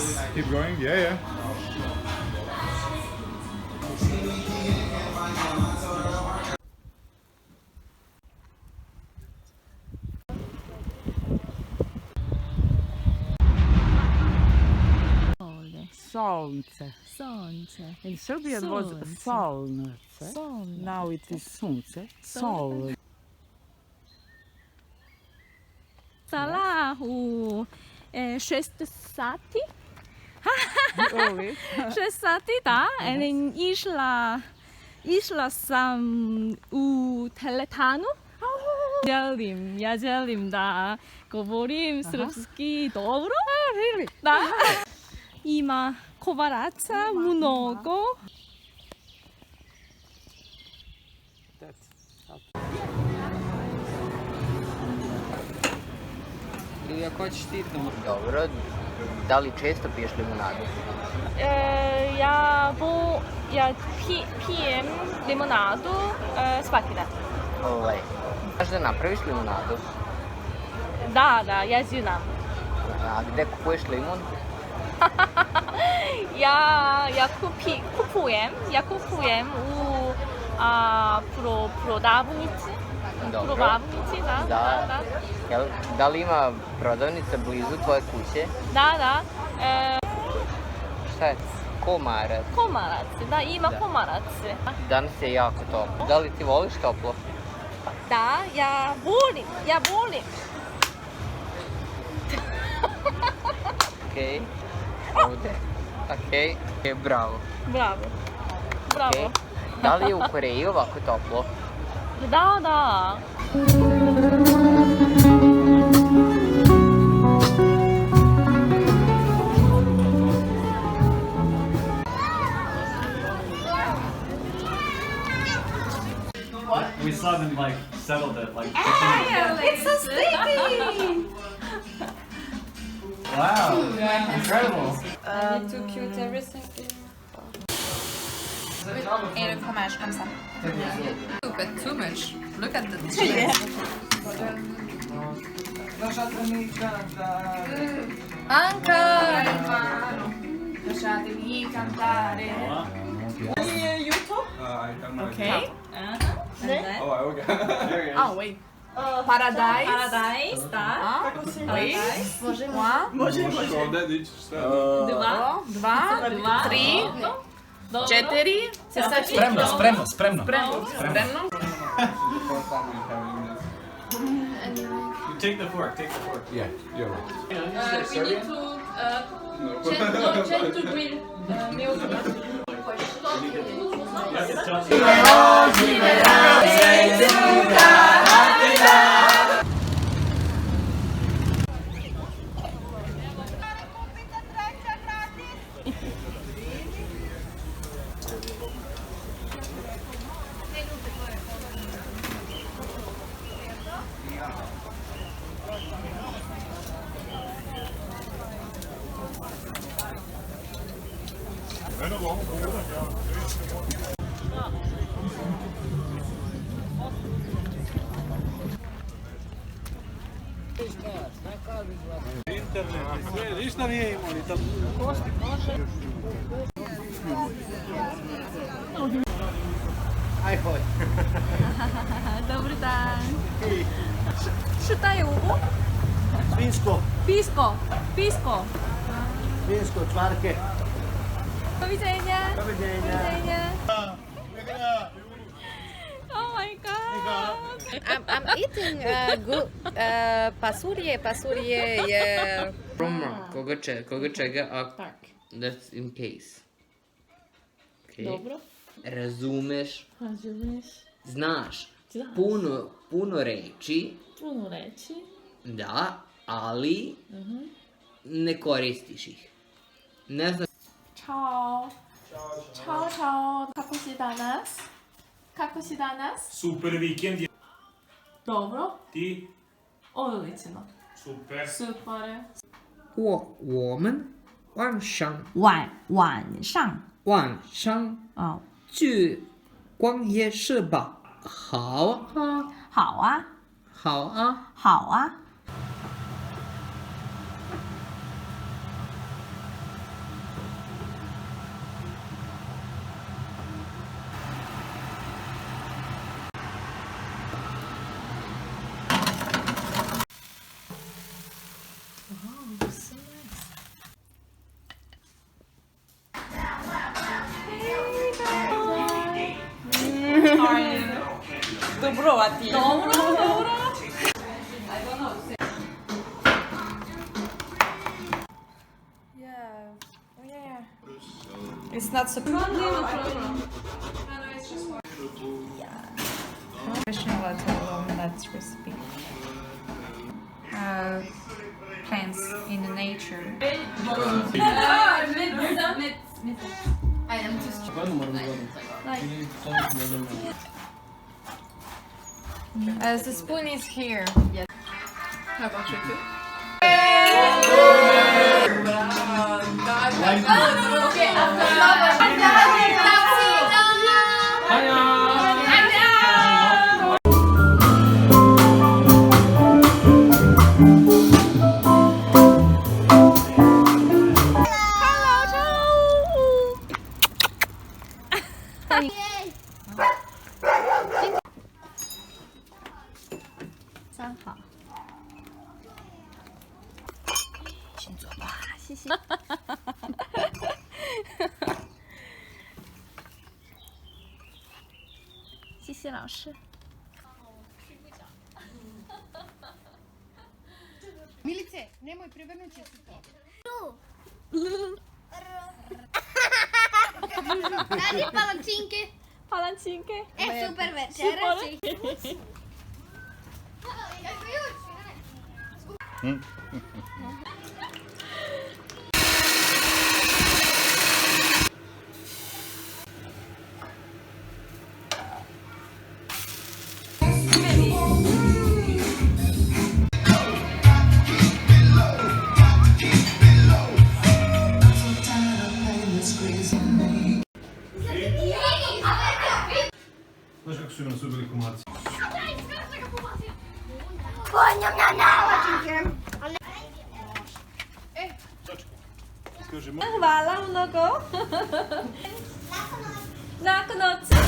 Yes. Keep going? Yeah, yeah. Solnce. Sonce. In Serbian was solnce. Solnce. Now it is sunce. Sol. Stala u 6 sati. Early. 6 sati, da. And išla sam u teletanu. Ja želim da govorim srpski dobro. Really? Da. Ima komaraca mnogo. Ili ako hoćeš ti Dobro. Da li često piješ limunadu? Ja pijem limonadu svaki dan. Znaš da napraviš limunadu? Da, ja znam. A gde kupuješ limun? Ja kupujem u prodavnici. Dobro. Prodavnici, da. Da li ima prodavnica blizu tvoje kuće? Da. Šta je? Komarac. Komarac, da, ima komarac. Danas je jako toplo. Da li ti voliš toplo? Da, ja volim. Okej. Ovde. Okej, bravo. Bravo. Okej. Da li je u Koreji ovako toplo? Da. We saw them like settled it like. It's so sticky! Wow, incredible. I need to cute everything. Et le fromage comme ça. You put too much. Look at the cheese. Anche. Lasciatemi cantare. YouTube. Okay. Oh, okay. Ah oui. Paradise. Paradise, da. Oui. Ovdje dići sve. Dva, tri, četiri. Spremno. Take the fork. Yeah, you're right. We need to change to green milk. Ništa nije imao, ni tamo. Aj, hoj. Dobar dan. Šta je ovo? Pisko, Pisko, čvarke. Doviđenja. Oh my god. I'm eating pasurje je... Koga čega, a that's in case. Okay. Dobro. Razumeš, znaš, Znaš. puno reči, da, ali ne koristiš ih. Ne znam. Ćao. Kako si danas? Super vikend. Dobro. Ti? Odlično. Super. Super. 我们晚上晚上哦，去逛夜市吧。好啊。好啊。 물어봤지. 너무 Yeah. Oh, yeah. It's not so. Question about that recipe. Plants in the nature. I am too strong. As the spoon is here. Yes. How about you too? Milice, nemoj, prevrnut će se to. Radi palančinke. Palančinke. Super večera. Znaš kako su me nasudili komarci? Hvala mnogo. Laku noć.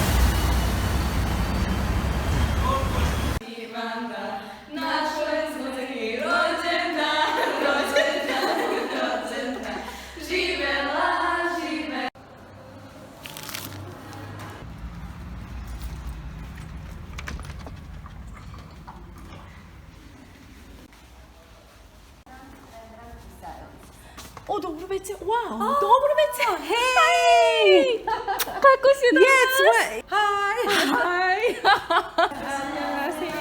O, dobro večer. Wow, dobro večer. Hej! Kako si danas? Hi! 안녕하세요.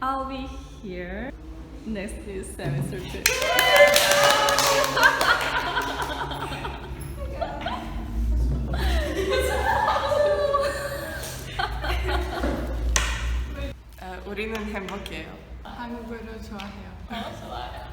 I'll be here next semester too. 우리는 행복해요. 한국어를 좋아해요. 좋아요.